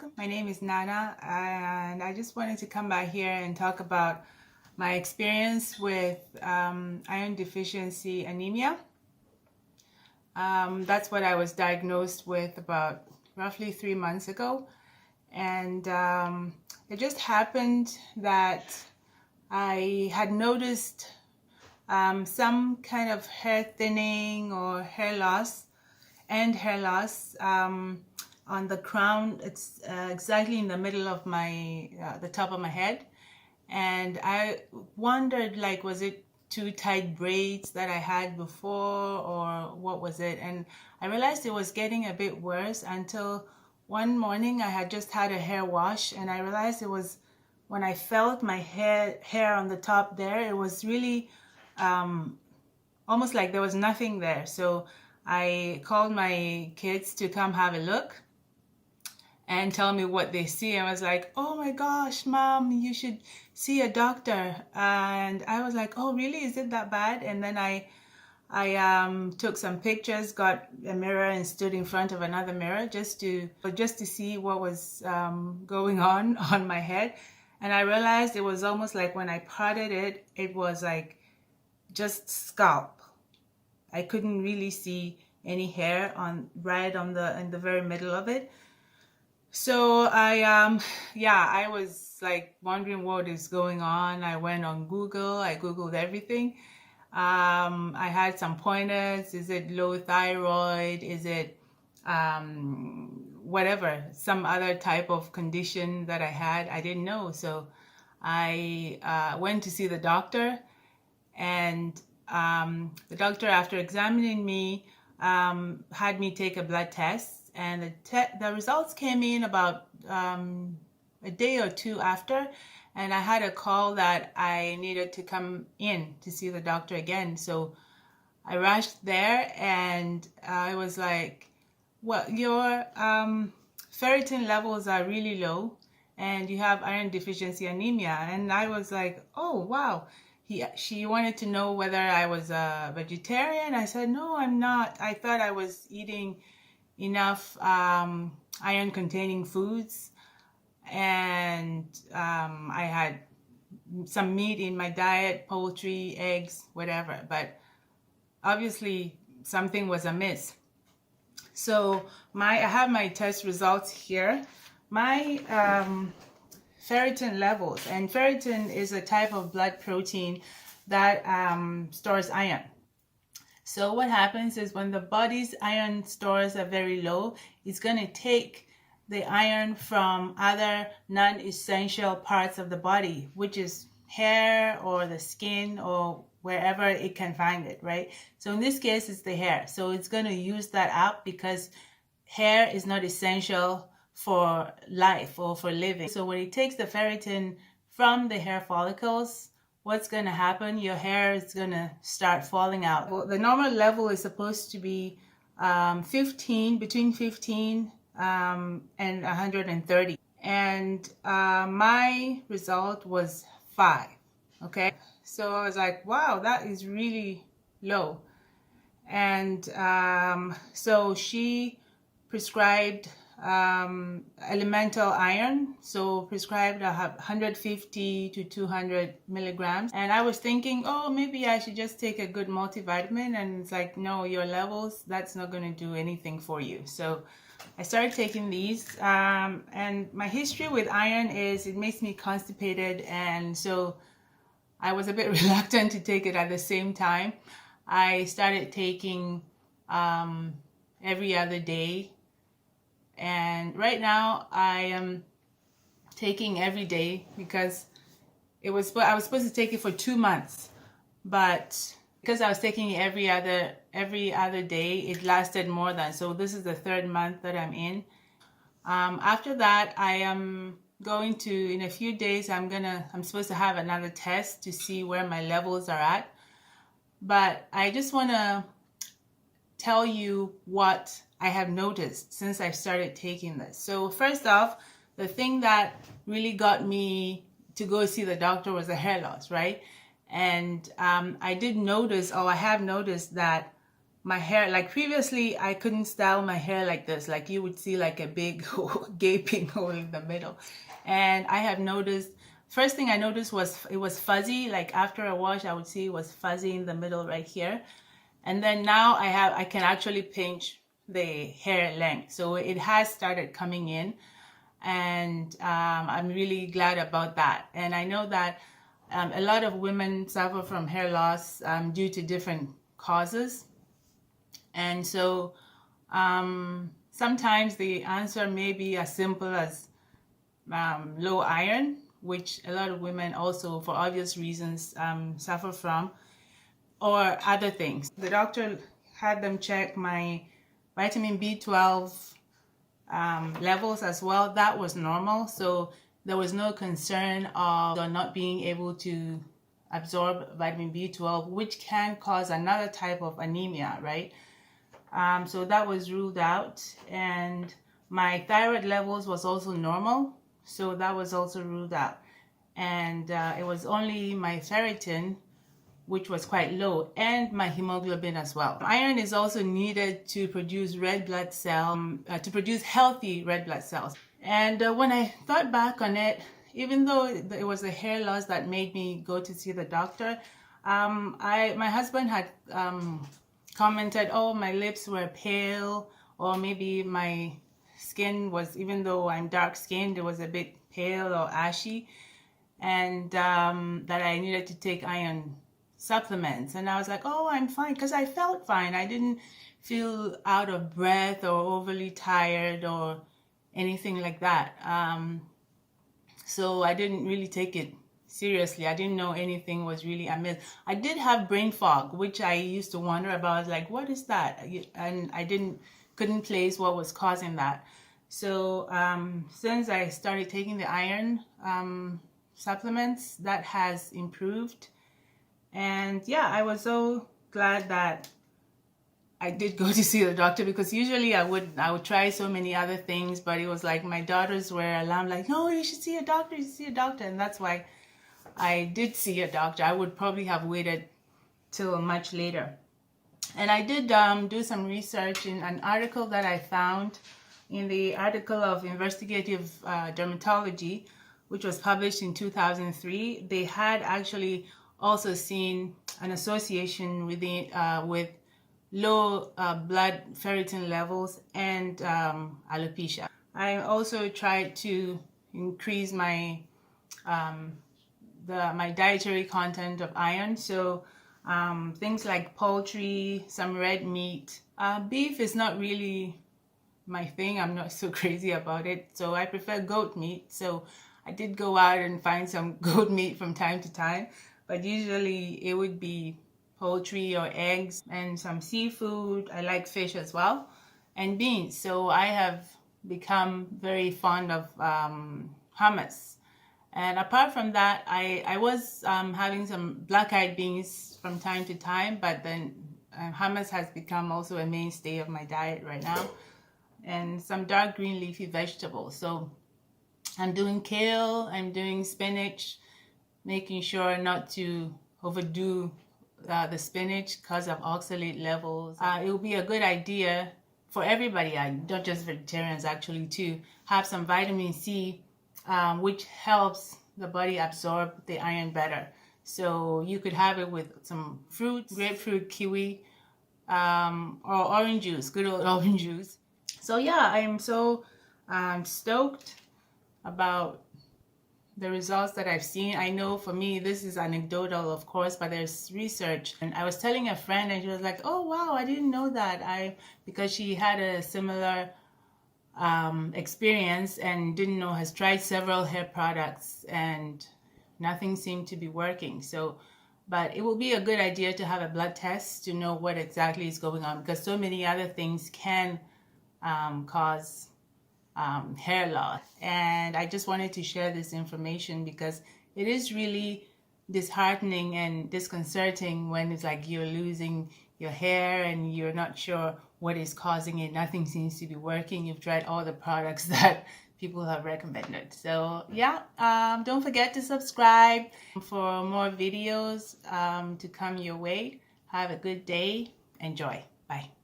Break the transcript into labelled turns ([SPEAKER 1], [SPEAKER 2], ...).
[SPEAKER 1] welcome. My name is Nana, and I just wanted to come by here and talk about my experience with iron deficiency anemia. That's what I was diagnosed with about roughly 3 months ago. And it just happened that I had noticed some kind of hair thinning or hair loss on the crown. It's exactly in the middle of my the top of my head, and I wondered, like, was it too tight braids that I had before, or what was it? And I realized it was getting a bit worse until one morning I had just had a hair wash, and I realized it was when I felt my hair on the top there, it was really almost like there was nothing there. So I called my kids to come have a look and tell me what they see. I was like, oh my gosh, Mom, you should see a doctor. And I was like, oh really, is it that bad? And then I took some pictures, got a mirror and stood in front of another mirror just to see what was going on my head. And I realized it was almost like when I parted it, it was like just scalp. I couldn't really see any hair in the very middle of it. So I was like wondering what is going on. I went on Google, I Googled everything. I had some pointers. Is it low thyroid? Is it whatever, some other type of condition that I had? I didn't know. So I went to see the doctor, and the doctor, after examining me, had me take a blood test, and the results came in about a day or two after, and I had a call that I needed to come in to see the doctor again. So I rushed there, and I was like, well, your ferritin levels are really low and you have iron deficiency anemia. And I was like, oh wow. She wanted to know whether I was a vegetarian. I said, no, I'm not. I thought I was eating enough iron containing foods, and I had some meat in my diet, poultry, eggs, whatever, but obviously something was amiss. So I have my test results here. My ferritin levels, and ferritin is a type of blood protein that stores iron. So what happens is when the body's iron stores are very low, it's going to take the iron from other non-essential parts of the body, which is hair or the skin or wherever it can find it, right? So in this case, it's the hair. So it's going to use that up because hair is not essential for life or for living. So when it takes the ferritin from the hair follicles, what's going to happen? Your hair is going to start falling out. Well, the normal level is supposed to be between 15 and 130. And my result was 5. Okay. So I was like, wow, that is really low. And so she prescribed elemental iron, so prescribed 150 to 200 milligrams. And I was thinking, oh, maybe I should just take a good multivitamin. And it's like, no, your levels, that's not going to do anything for you. So I started taking these, and my history with iron is it makes me constipated, and so I was a bit reluctant to take it at the same time. I started taking every other day, and right now I am taking every day because I was supposed to take it for 2 months, but because I was taking it every other day, it lasted more than. So this is the 3rd month that I'm in. After that, I am going to, in a few days, I'm supposed to have another test to see where my levels are at. But I just want to tell you what I have noticed since I started taking this. So first off, the thing that really got me to go see the doctor was the hair loss, right? And I have noticed that my hair, like previously I couldn't style my hair like this, like you would see like a big gaping hole in the middle. And I have noticed, first thing I noticed was it was fuzzy. Like after a wash I would see it was fuzzy in the middle right here. And then now I can actually pinch the hair length, so it has started coming in, and I'm really glad about that. And I know that a lot of women suffer from hair loss due to different causes. And so sometimes the answer may be as simple as low iron, which a lot of women also, for obvious reasons, suffer from, or other things. The doctor had them check my vitamin B12 levels as well. That was normal, so there was no concern of not being able to absorb vitamin B12, which can cause another type of anemia, right? So that was ruled out. And my thyroid levels was also normal, so that was also ruled out. And it was only my ferritin, which was quite low, and my hemoglobin as well. Iron is also needed to produce red blood cells, to produce healthy red blood cells. And when I thought back on it, even though it was the hair loss that made me go to see the doctor, my husband had commented, oh, my lips were pale, or maybe my skin was, even though I'm dark skinned, it was a bit pale or ashy, and that I needed to take iron supplements. And I was like, oh, I'm fine, because I felt fine. I didn't feel out of breath or overly tired or anything like that. So I didn't really take it seriously. I didn't know anything was really amiss. I did have brain fog, which I used to wonder about. I was like, what is that? And I couldn't place what was causing that. So since I started taking the iron supplements, that has improved. And yeah, I was so glad that I did go to see the doctor, because usually I would try so many other things, but it was like my daughters were alarmed, like, no, you should see a doctor, you should see a doctor. And that's why I did see a doctor. I would probably have waited till much later. And I did do some research in an article that I found in the article of Investigative Dermatology, which was published in 2003. They had actually also seen an association with low blood ferritin levels and alopecia. I also tried to increase my my dietary content of iron, so things like poultry, some red meat. Beef is not really my thing. I'm not so crazy about it, so I prefer goat meat. So I did go out and find some goat meat from time to time, but usually it would be poultry or eggs and some seafood. I like fish as well, and beans. So I have become very fond of hummus. And apart from that, I was having some black-eyed beans from time to time, but then hummus has become also a mainstay of my diet right now, and some dark green leafy vegetables. So I'm doing kale, I'm doing spinach, making sure not to overdo the spinach because of oxalate levels. It will be a good idea for everybody, not just vegetarians actually, to have some vitamin C, which helps the body absorb the iron better. So you could have it with some fruits, grapefruit, kiwi, or orange juice, good old orange juice. So yeah, I am so stoked about the results that I've seen. I know for me, this is anecdotal, of course, but there's research. And I was telling a friend, and she was like, oh, wow, I didn't know that. Because she had a similar experience and didn't know, has tried several hair products and nothing seemed to be working. So, but it will be a good idea to have a blood test to know what exactly is going on, because so many other things can cause hair loss. And I just wanted to share this information because it is really disheartening and disconcerting when it's like you're losing your hair and you're not sure what is causing it. Nothing seems to be working. You've tried all the products that people have recommended. So yeah, don't forget to subscribe for more videos to come your way. Have a good day. Enjoy. Bye.